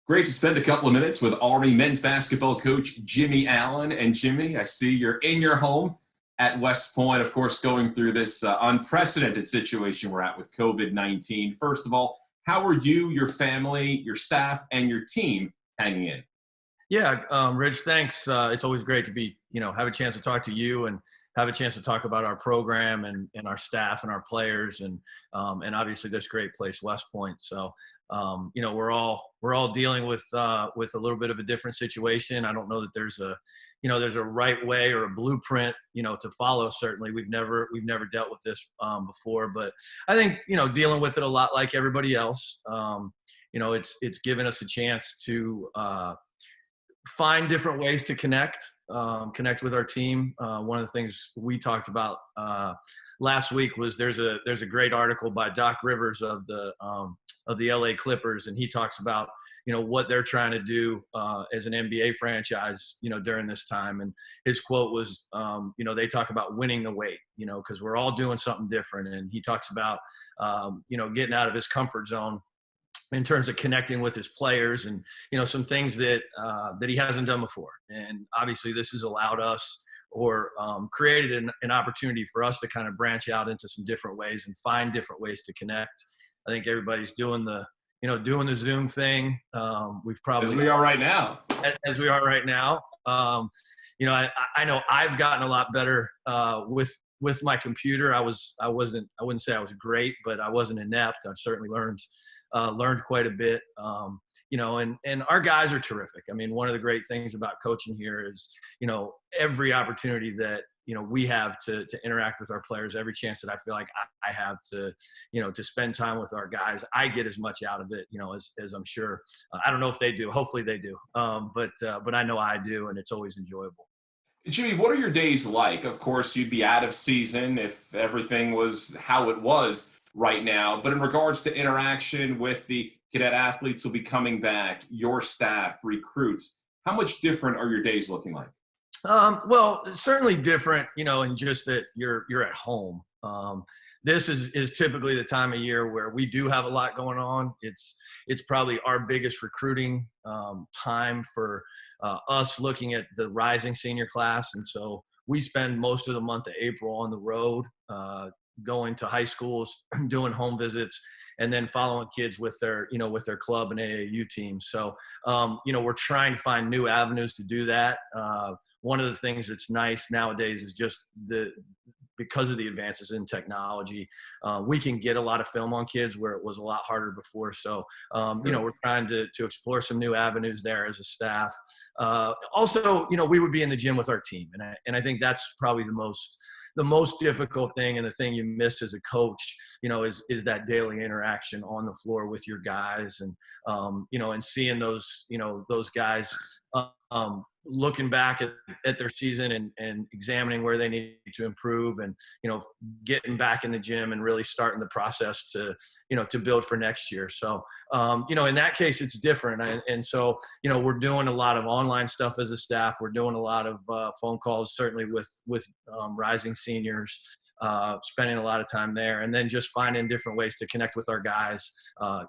Great to spend a couple of minutes with Army men's basketball coach Jimmy Allen. And Jimmy, I see you're in your home at West Point, of course, going through this unprecedented situation we're at with COVID-19. First of all, how are you, your family, your staff, and your team hanging in? Yeah, Rich, thanks. It's always great to be, have a chance to talk to you and have a chance to talk about our program and our staff and our players and obviously this great place, West Point. So, we're all dealing with a little bit of a different situation. I don't know that there's a right way or a blueprint, to follow. Certainly, we've never dealt with this before, but I think dealing with it a lot like everybody else. It's given us a chance to find different ways to connect with our team. One of the things we talked about last week was there's a great article by Doc Rivers of the LA Clippers, and he talks about what they're trying to do as an NBA franchise during this time. And his quote was they talk about winning the wait, because we're all doing something different. And he talks about getting out of his comfort zone in terms of connecting with his players and, some things that he hasn't done before. And obviously this has allowed us or created an opportunity for us to kind of branch out into some different ways and find different ways to connect. I think everybody's doing the Zoom thing. We've probably, as we are right now. I know I've gotten a lot better with my computer. I wouldn't say I was great, but I wasn't inept. I certainly learned quite a bit, and our guys are terrific. I mean, one of the great things about coaching here is, every opportunity that, we have to interact with our players, every chance that I feel like I have to spend time with our guys, I get as much out of it, as I'm sure, I don't know if they do, hopefully they do. But I know I do, and it's always enjoyable. Jimmy, what are your days like? Of course, you'd be out of season if everything was how it was right now. But in regards to interaction with the cadet athletes who'll be coming back, your staff, recruits, how much different are your days looking like? Well, certainly different, in just that you're at home. This is typically the time of year where we do have a lot going on. It's probably our biggest recruiting time for us, looking at the rising senior class. And so we spend most of the month of April on the road, going to high schools, doing home visits, and then following kids with their club and AAU teams. So, we're trying to find new avenues to do that. One of the things that's nice nowadays is just because of the advances in technology, we can get a lot of film on kids where it was a lot harder before. So, we're trying to explore some new avenues there as a staff. Also, we would be in the gym with our team. And I think that's probably the most difficult thing, and the thing you miss as a coach, is that daily interaction on the floor with your guys, and and seeing those guys looking back at their season and examining where they need to improve, and getting back in the gym and really starting the process to build for next year. So in that case it's different, and so we're doing a lot of online stuff as a staff. We're doing a lot of phone calls, certainly with rising seniors, spending a lot of time there, and then just finding different ways to connect with our guys on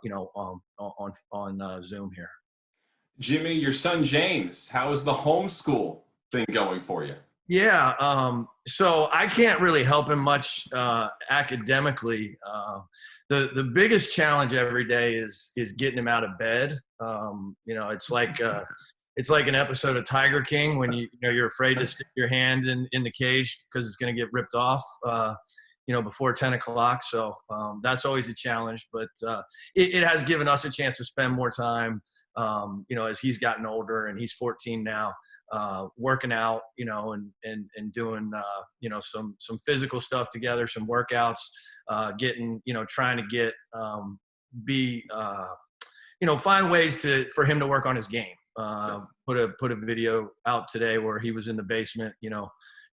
Zoom here. Jimmy, your son James, how is the homeschool thing going for you? Yeah, so I can't really help him much academically. The biggest challenge every day is getting him out of bed. It's like an episode of Tiger King when you're afraid to stick your hand in the cage because it's going to get ripped off. Before 10 o'clock. So that's always a challenge, but it has given us a chance to spend more time, as he's gotten older, and he's 14 now, working out, and doing, some physical stuff together, some workouts, trying to get, find ways for him to work on his game. Put a video out today where he was in the basement,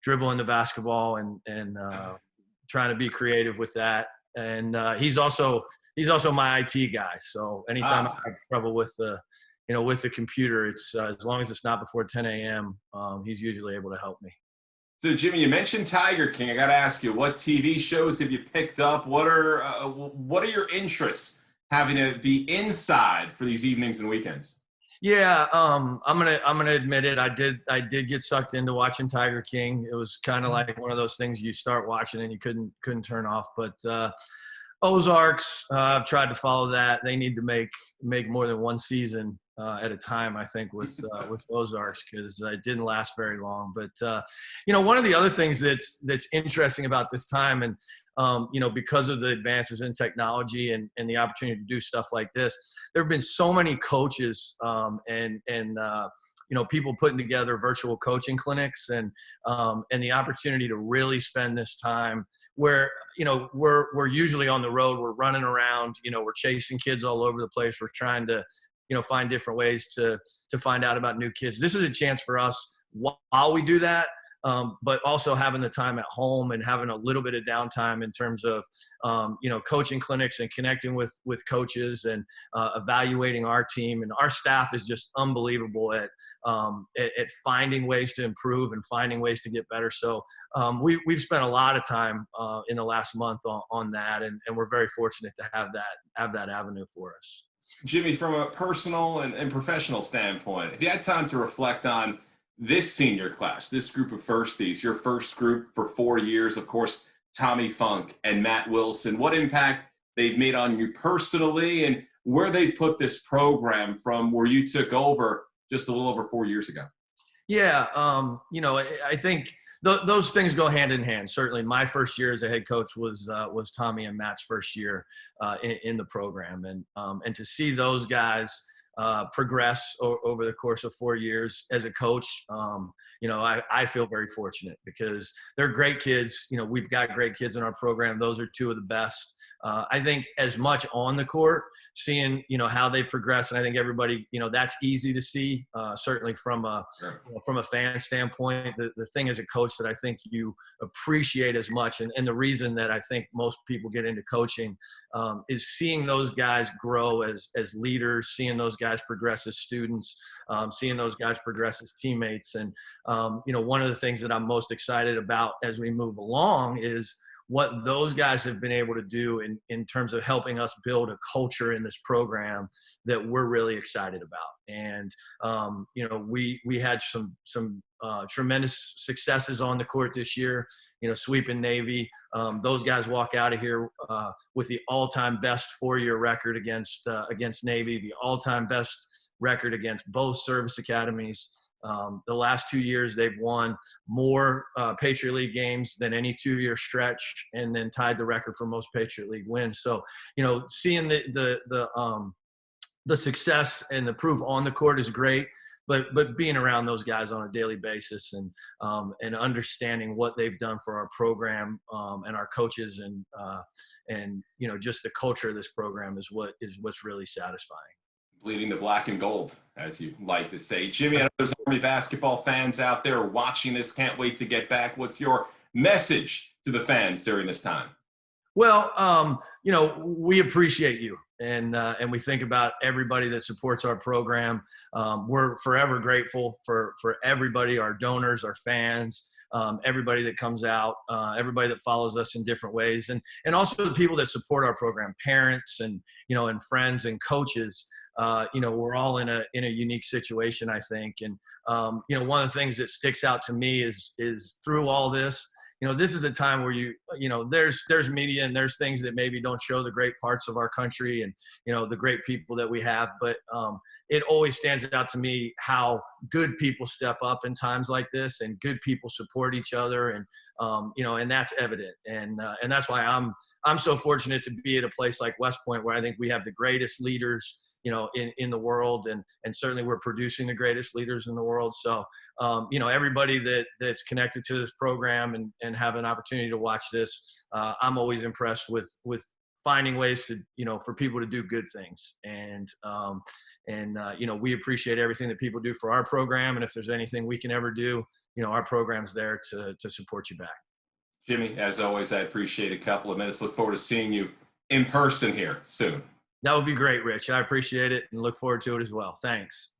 dribbling the basketball and trying to be creative with that. And he's also my IT guy. So anytime I have trouble with the computer, it's as long as it's not before 10 a.m., he's usually able to help me. So Jimmy, you mentioned Tiger King. I got to ask you, what TV shows have you picked up? What are your interests having to be inside for these evenings and weekends? Yeah, I'm gonna admit it. I did get sucked into watching Tiger King. It was kind of like one of those things you start watching and you couldn't turn off. But Ozarks, I've tried to follow that. They need to make more than one season at a time, I think, with Ozarks, because it didn't last very long. But one of the other things that's interesting about this time, and because of the advances in technology and the opportunity to do stuff like this, there have been so many coaches and people putting together virtual coaching clinics and the opportunity to really spend this time where we're usually on the road, we're running around, we're chasing kids all over the place, we're trying to find different ways to find out about new kids. This is a chance for us while we do that, but also having the time at home and having a little bit of downtime in terms of coaching clinics and connecting with coaches and evaluating our team. And our staff is just unbelievable at finding ways to improve and finding ways to get better. So we've spent a lot of time in the last month on that, and we're very fortunate to have that avenue for us. Jimmy, from a personal and professional standpoint, if you had time to reflect on this senior class, this group of firsties, your first group for 4 years, of course, Tommy Funk and Matt Wilson, what impact they've made on you personally and where they've put this program from where you took over just a little over 4 years ago? Yeah, I think those things go hand in hand. Certainly, my first year as a head coach was Tommy and Matt's first year in the program, and to see those guys progress over the course of 4 years as a coach, I feel very fortunate because they're great kids. We've got great kids in our program. Those are two of the best. I think as much on the court, seeing, how they progress. And I think everybody, that's easy to see, certainly from a fan standpoint. The thing as a coach that I think you appreciate as much, and the reason that I think most people get into coaching is seeing those guys grow as leaders, seeing those guys progress as students, seeing those guys progress as teammates. And, one of the things that I'm most excited about as we move along is what those guys have been able to do in terms of helping us build a culture in this program that we're really excited about. And, we had some tremendous successes on the court this year, sweeping Navy. Those guys walk out of here with the all-time best 4-year record against Navy, the all-time best record against both service academies. The last 2 years, they've won more Patriot League games than any 2-year stretch, and then tied the record for most Patriot League wins. So, seeing the success and the proof on the court is great, but being around those guys on a daily basis and understanding what they've done for our program and our coaches and just the culture of this program is what's really satisfying. Bleeding the black and gold, as you like to say. Jimmy, I know there's Army basketball fans out there watching this, can't wait to get back. What's your message to the fans during this time? Well, we appreciate you, and we think about everybody that supports our program. We're forever grateful for everybody, our donors, our fans, everybody that comes out, everybody that follows us in different ways, and also the people that support our program, parents and friends and coaches. We're all in a unique situation, I think. And, one of the things that sticks out to me is through all this, this is a time where there's media and there's things that maybe don't show the great parts of our country and, the great people that we have. But it always stands out to me how good people step up in times like this and good people support each other. And, and that's evident. And that's why I'm so fortunate to be at a place like West Point, where I think we have the greatest leaders in the world, and certainly we're producing the greatest leaders in the world. So, everybody that's connected to this program and have an opportunity to watch this, I'm always impressed with finding ways to, for people to do good things. And we appreciate everything that people do for our program. And if there's anything we can ever do, our program's there to support you back. Jimmy, as always, I appreciate a couple of minutes. Look forward to seeing you in person here soon. That would be great, Rich. I appreciate it and look forward to it as well. Thanks.